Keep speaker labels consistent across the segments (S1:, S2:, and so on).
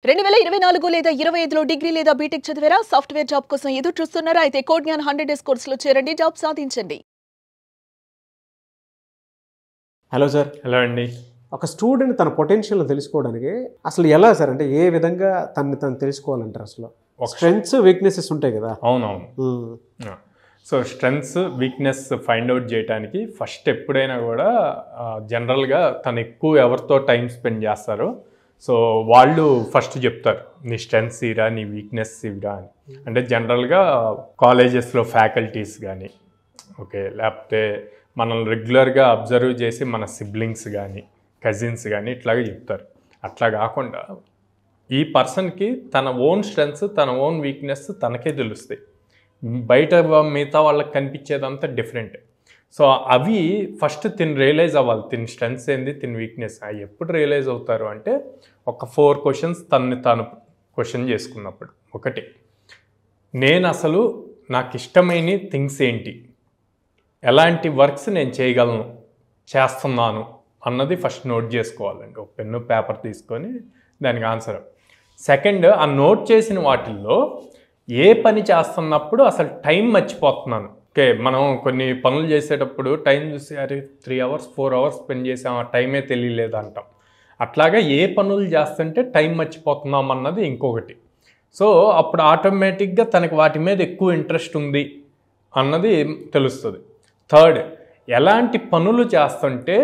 S1: 2024 లేదా 25లో డిగ్రీ లేదా బీటెక్ చదివారా? సాఫ్ట్‌వేర్ జాబ్ కోసం ఎదురు చూస్తున్నారా? అయితే కోడ్ జ్ఞాన్ 100 డేస్ కోర్సులో చేరండి, జాబ్ సాధించండి.
S2: Hello sir.
S3: హలో అండి.
S2: ఒక స్టూడెంట్ తన పొటెన్షియల్ని తెలుసుకోవడానికి అసలు ఎలా సార్, అంటే ఏ విధంగా తను తెలుసుకోవాలంటారు? అసలు స్ట్రెంగ్స్ వీక్నెసెస్ ఉంటాయి కదా.
S3: అవునవును. So strengths weakness find out చేయడానికి ఫస్ట్ ఎప్పుడైనా కూడా జనరల్గా తను ఎక్కువ ఎవరితో టైం స్పెండ్ చేస్తారో సో వాళ్ళు ఫస్ట్ చెప్తారు నీ స్ట్రెంగ్స్ ఇరా, నీ వీక్నెస్ ఇరా అని. అంటే జనరల్గా కాలేజెస్లో ఫ్యాకల్టీస్ కానీ ఓకే, లేకపోతే మనల్ని రెగ్యులర్గా అబ్జర్వ్ చేసి మన సిబ్లింగ్స్ కానీ కజిన్స్ కానీ ఇట్లాగే చెప్తారు. అట్లా కాకుండా ఈ పర్సన్కి తన ఓన్ స్ట్రెంగ్స్ తన ఓన్ వీక్నెస్ తనకే తెలుస్తాయి. బయట మిగతా వాళ్ళకి కనిపించేదంతా డిఫరెంట్. సో అవి ఫస్ట్ తిని రియలైజ్ అవ్వాలి, తిని స్ట్రెంగ్స్ ఏంది, తిని వీక్నెస్. అవి ఎప్పుడు రియలైజ్ అవుతారు అంటే ఒక 4 క్వశ్చన్స్ తాను క్వశ్చన్ చేసుకున్నప్పుడు. ఒకటి, నేను అసలు నాకు ఇష్టమైన థింగ్స్ ఏంటి, ఎలాంటి వర్క్స్ నేను చేయగలను, చేస్తున్నాను అన్నది ఫస్ట్ నోట్ చేసుకోవాలండి. ఒక పెన్ను పేపర్ తీసుకొని దానికి ఆన్సర్. సెకండ్, ఆ నోట్ చేసిన వాటిల్లో ఏ పని చేస్తున్నప్పుడు అసలు టైం మర్చిపోతున్నాను. ఓకే, మనం కొన్ని పనులు చేసేటప్పుడు టైం చూసి అరే 3 hours 4 hours స్పెండ్ చేసాం, ఆ టైమే తెలియలేదు అంటాం. అట్లాగా ఏ పనులు చేస్తుంటే టైం మర్చిపోతున్నాం అన్నది ఇంకొకటి. సో అప్పుడు ఆటోమేటిక్గా తనకి వాటి మీద ఎక్కువ ఇంట్రెస్ట్ ఉంది అన్నది తెలుస్తుంది. థర్డ్, ఎలాంటి పనులు చేస్తుంటే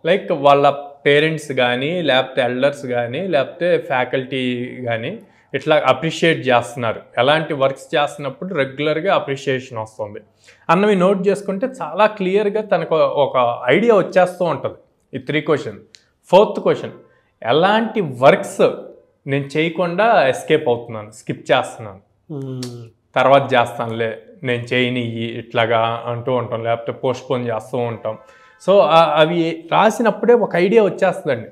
S3: లైక్ వాళ్ళ పేరెంట్స్ కానీ లేకపోతే ఎల్డర్స్ కానీ లేకపోతే ఫ్యాకల్టీ కానీ ఇట్లా అప్రిషియేట్ చేస్తున్నారు, ఎలాంటి వర్క్స్ చేస్తున్నప్పుడు రెగ్యులర్గా అప్రిషియేషన్ వస్తుంది అన్నవి నోట్ చేసుకుంటే చాలా క్లియర్గా తనకు ఒక ఐడియా వచ్చేస్తూ ఉంటుంది. ఈ 3 క్వశ్చన్. ఫోర్త్ క్వశ్చన్, ఎలాంటి వర్క్స్ నేను చేయకుండా ఎస్కేప్ అవుతున్నాను, స్కిప్ చేస్తున్నాను, తర్వాత చేస్తానులే, నేను చేయని ఇట్లాగా అంటూ ఉంటాం, లేకపోతే పోస్ట్పోన్ చేస్తూ ఉంటాం. సో అవి రాసినప్పుడే ఒక ఐడియా వచ్చేస్తుందండి.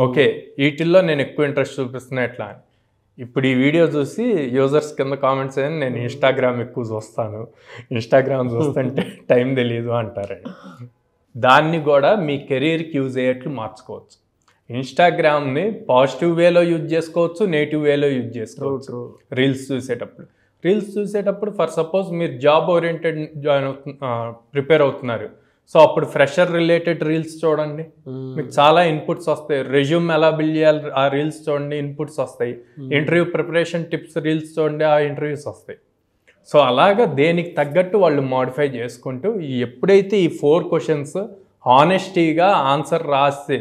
S3: ఓకే, వీటిల్లో నేను ఎక్కువ ఇంట్రెస్ట్ చూపిస్తున్నా ఎట్లా అని. ఇప్పుడు ఈ వీడియో చూసి యూజర్స్ కింద కామెంట్స్ అయ్యి నేను ఇన్స్టాగ్రామ్ ఎక్కువ చూస్తాను, ఇన్స్టాగ్రామ్ చూస్తుంటే టైం తెలియదు అంటారండి. దాన్ని కూడా మీ కెరీర్కి యూజ్ అయ్యేట్లు మార్చుకోవచ్చు. ఇన్స్టాగ్రామ్ని పాజిటివ్ వేలో యూజ్ చేసుకోవచ్చు, నెగిటివ్ వేలో యూజ్ చేసుకోవచ్చు. రీల్స్ చూసేటప్పుడు ఫర్ సపోజ్ మీరు జాబ్ ఓరియంటెడ్ ప్రిపేర్ అవుతున్నారు, సో అప్పుడు ఫ్రెషర్ రిలేటెడ్ రీల్స్ చూడండి, మీకు చాలా ఇన్పుట్స్ వస్తాయి. రెజ్యూమ్ ఎలా బిల్డ్ చేయాలి ఆ రీల్స్ చూడండి, ఇన్పుట్స్ వస్తాయి. ఇంటర్వ్యూ ప్రిపరేషన్ టిప్స్ రీల్స్ చూడండి, ఆ ఇంటర్వ్యూస్ వస్తాయి. సో అలాగా దేనికి తగ్గట్టు వాళ్ళు మోడిఫై చేసుకుంటూ ఎప్పుడైతే ఈ 4 క్వశ్చన్స్ హానెస్టీగా ఆన్సర్ రాస్తే,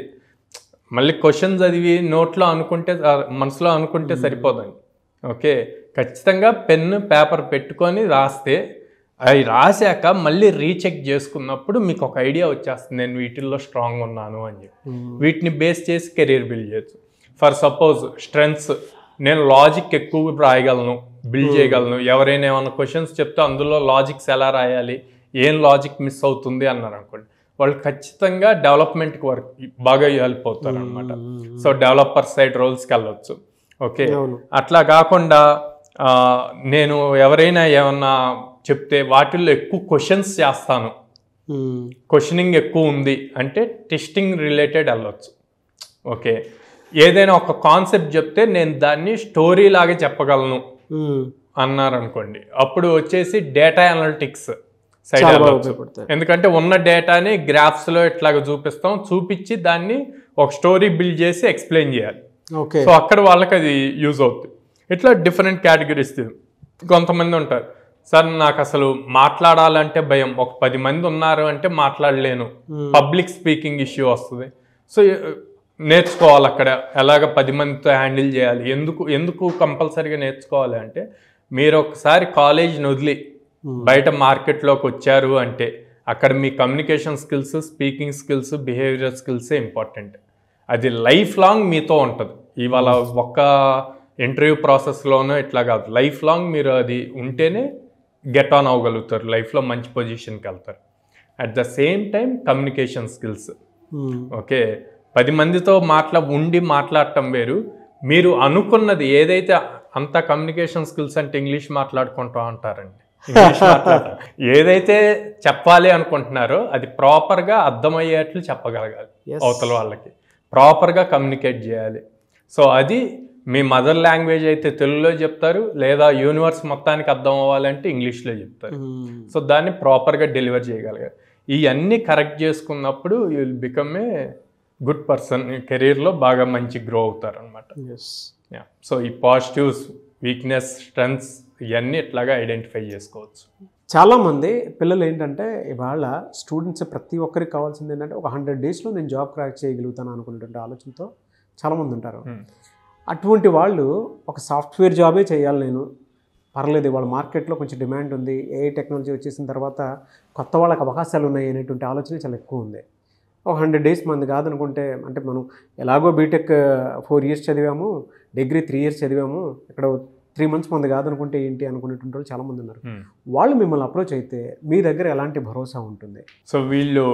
S3: మళ్ళీ క్వశ్చన్ చదివి నోట్లో అనుకుంటే మనసులో అనుకుంటే సరిపోదండి. ఓకే, ఖచ్చితంగా పెన్ను పేపర్ పెట్టుకొని రాస్తే అవి రాశాక మళ్ళీ రీచెక్ చేసుకున్నప్పుడు మీకు ఒక ఐడియా వచ్చేస్తుంది, నేను వీటిల్లో స్ట్రాంగ్ ఉన్నాను అని చెప్పి. వీటిని బేస్ చేసి కెరీర్ బిల్డ్ చేయొచ్చు. ఫర్ సపోజ్ స్ట్రెంగ్స్, నేను లాజిక్ ఎక్కువ రాయగలను, బిల్డ్ చేయగలను. ఎవరైనా ఏమైనా క్వశ్చన్స్ చెప్తే అందులో లాజిక్స్ ఎలా రాయాలి, ఏం లాజిక్ మిస్ అవుతుంది అన్నారు అనుకోండి, వాళ్ళు ఖచ్చితంగా డెవలప్మెంట్కి వర్క్ బాగా హెల్ప్ అవుతారు అనమాట. సో డెవలపర్ సైడ్ రోల్స్కి వెళ్ళొచ్చు. ఓకే, అట్లా కాకుండా నేను ఎవరైనా ఏమన్నా చెప్తే వాటిల్లో ఎక్కువ క్వశ్చన్స్ చేస్తాను, క్వశ్చనింగ్ ఎక్కువ ఉంది అంటే టెస్టింగ్ రిలేటెడ్ వెళ్ళొచ్చు. ఓకే, ఏదైనా ఒక కాన్సెప్ట్ చెప్తే నేను దాన్ని స్టోరీ లాగా చెప్పగలను అన్నారనుకోండి, అప్పుడు వచ్చేసి డేటా అనలిటిక్స్ సైడ్ వెళ్ళొచ్చు. ఎందుకంటే ఉన్న డేటాని గ్రాఫ్స్లో ఇట్లాగా చూపించి దాన్ని ఒక స్టోరీ బిల్డ్ చేసి ఎక్స్ప్లెయిన్ చేయాలి. సో అక్కడ వాళ్ళకి అది యూజ్ అవుతుంది. ఇట్లా డిఫరెంట్ కేటగిరీస్. కొంతమంది ఉంటారు, సార్ నాకు అసలు మాట్లాడాలంటే భయం, ఒక 10 మంది ఉన్నారు అంటే మాట్లాడలేను, పబ్లిక్ స్పీకింగ్ ఇష్యూ వస్తుంది. సో నేర్చుకోవాలి అక్కడ ఎలాగ 10 మందితో హ్యాండిల్ చేయాలి. ఎందుకు కంపల్సరీగా నేర్చుకోవాలి అంటే, మీరు ఒకసారి కాలేజ్ని వదిలి బయట మార్కెట్లోకి వచ్చారు అంటే అక్కడ మీ communication skills, speaking skills, behaviour స్కిల్సే ఇంపార్టెంట్. అది లైఫ్ లాంగ్ మీతో ఉంటుంది. ఇవాళ ఒక్క ఇంటర్వ్యూ ప్రాసెస్లోనూ ఇట్లా కాదు, లైఫ్ లాంగ్ మీరు అది ఉంటేనే గెట్ ఆన్ అవ్వగలుగుతారు, లైఫ్లో మంచి పొజిషన్కి వెళ్తారు. At the same time communication skills. Okay, 10 మందితో మాట్లాడటం వేరు, మీరు అనుకున్నది ఏదైతే అంత కమ్యూనికేషన్ స్కిల్స్ అంటే ఇంగ్లీష్ మాట్లాడుకుంటాం అంటారండి. ఏదైతే చెప్పాలి అనుకుంటున్నారో అది ప్రాపర్గా అర్థమయ్యేట్లు చెప్పగలగాలి, అవతల వాళ్ళకి ప్రాపర్గా కమ్యూనికేట్ చేయాలి. సో అది మీ మదర్ లాంగ్వేజ్ అయితే తెలుగులో చెప్తారు, లేదా యూనివర్స్ మొత్తానికి అర్థం అవ్వాలంటే ఇంగ్లీష్లో చెప్తారు. సో దాన్ని ప్రాపర్గా డెలివర్ చేయగలిగారు. ఇవన్నీ కరెక్ట్ చేసుకున్నప్పుడు you will become a good person, కెరీర్లో బాగా మంచి గ్రో అవుతారు అనమాట. సో ఈ పాజిటివ్స్, వీక్నెస్, స్ట్రెంగ్స్ ఇవన్నీ ఇట్లాగా ఐడెంటిఫై చేసుకోవచ్చు.
S2: చాలామంది పిల్లలు ఏంటంటే ఇవాళ స్టూడెంట్స్ ప్రతి ఒక్కరికి కావాల్సింది ఏంటంటే ఒక 100 డేస్లో నేను జాబ్ క్రాక్ చేయగలుగుతాను అనుకునేటువంటి ఆలోచనతో చాలామంది ఉంటారు. అటువంటి వాళ్ళు ఒక సాఫ్ట్వేర్ జాబే చేయాలి, నేను పర్లేదు ఇవాళ మార్కెట్లో కొంచెం డిమాండ్ ఉంది, ఏఐ టెక్నాలజీ వచ్చేసిన తర్వాత కొత్త వాళ్ళకి అవకాశాలు ఉన్నాయి అనేటువంటి ఆలోచన చాలా ఎక్కువ ఉంది. ఒక 100 డేస్ మంది కాదనుకుంటే, అంటే మనం ఎలాగో బీటెక్ 4 years చదివాము, డిగ్రీ 3 years చదివాము, ఇక్కడ 3 months మంది కాదనుకుంటే ఏంటి అనుకునేటువంటి వాళ్ళు చాలామంది ఉన్నారు. వాళ్ళు మిమ్మల్ని అప్రోచ్ అయితే మీ దగ్గర ఎలాంటి భరోసా ఉంటుంది?
S3: సో వీళ్ళు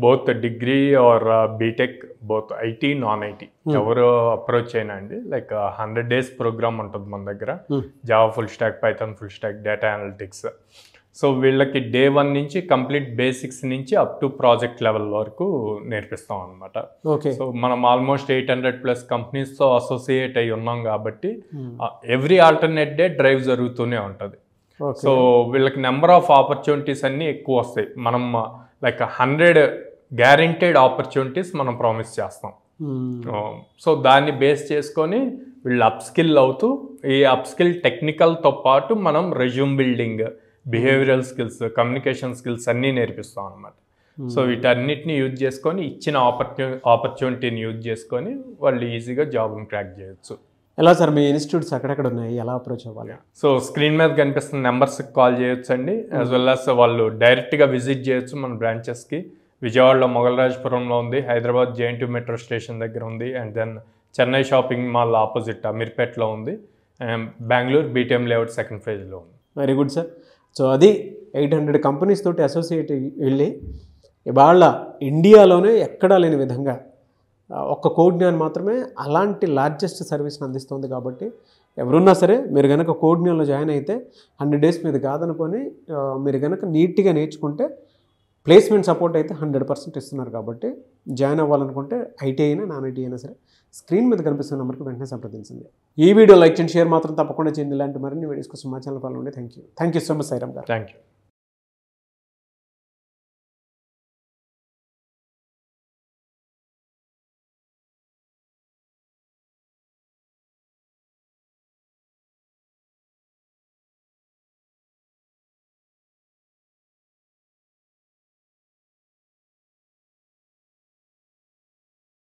S3: both degree or BTech, both IT, non IT ఎవరు అప్రోచ్ అయినా అండి, లైక్ 100 days ప్రోగ్రామ్ ఉంటుంది మన దగ్గర. Java full stack, Python full stack, data analytics. So వీళ్ళకి day 1 నుంచి కంప్లీట్ బేసిక్స్ నుంచి అప్ టు ప్రాజెక్ట్ లెవెల్ వరకు నేర్పిస్తాం అనమాట. సో మనం ఆల్మోస్ట్ 800+ కంపెనీస్తో అసోసియేట్ అయి ఉన్నాం కాబట్టి ఎవ్రీ ఆల్టర్నేట్ డే డ్రైవ్ జరుగుతూనే ఉంటుంది. సో వీళ్ళకి నెంబర్ ఆఫ్ ఆపర్చునిటీస్ అన్నీ ఎక్కువ వస్తాయి. మనం లైక్ 100 గ్యారెంటెడ్ ఆపర్చునిటీస్ మనం ప్రామిస్ చేస్తాం. సో దాన్ని బేస్ చేసుకొని వీళ్ళు అప్స్కిల్ అవుతూ, ఈ అప్స్కిల్ టెక్నికల్తో పాటు మనం resume building, behavioural skills, communication skills అన్నీ నేర్పిస్తాం అనమాట. సో వీటన్నిటిని యూజ్ చేసుకొని, ఇచ్చిన ఆపర్చునిటీని యూజ్ చేసుకొని వాళ్ళు ఈజీగా జాబ్ని క్రాక్ చేయొచ్చు.
S2: ఎలా సార్ మీ ఇన్స్టిట్యూట్స్ అక్కడెక్కడ ఉన్నాయి, ఎలా అప్రోచ్ అవ్వాలి?
S3: సో స్క్రీన్ మీద కనిపిస్తున్న నెంబర్స్కి కాల్ చేయొచ్చు అండి, యాజ్ వెల్ యాజ్ వాళ్ళు డైరెక్ట్గా విజిట్ చేయొచ్చు మన బ్రాంచెస్కి. విజయవాడలో మొగల్రాజపురంలో ఉంది, హైదరాబాద్ JNT మెట్రో స్టేషన్ దగ్గర ఉంది, and then Chennai shopping mall opposite అమీర్పేట్లో ఉంది, Bengaluru BTM layout 2nd phase ఉంది.
S2: Very good sir. సో అది 800 కంపెనీస్ తోటి అసోసియేట్ వెళ్ళి ఇవాళ ఇండియాలోనే ఎక్కడా లేని విధంగా ఒక్క కోడ్ జ్ఞాన్ మాత్రమే అలాంటి లార్జెస్ట్ సర్వీస్ని అందిస్తుంది. కాబట్టి ఎవరున్నా సరే మీరు కనుక కోడ్ జ్ఞాన్లో జాయిన్ అయితే 100 days మీద కాదనుకొని మీరు కనుక నీట్గా నేర్చుకుంటే ప్లేస్మెంట్ సపోర్ట్ అయితే 100% ఇస్తున్నారు. కాబట్టి జాయిన్ అవ్వాలనుకుంటే ఐటీ అయినా నాన్ ఐటీ అయినా సరే స్క్రీన్ మీద కనిపిస్తున్న నెంబర్కి వెంటనే సంప్రదించండి. ఈ వీడియో లైక్ చేయండి, షేర్ మాత్రం తప్పకుండా చేయండి. ఇలాంటి మరిన్ని వీడియోస్ కోసం మా ఛానల్ ఫాలో అవ్వండి. Thank you so much Sairam garu.
S3: Thank you.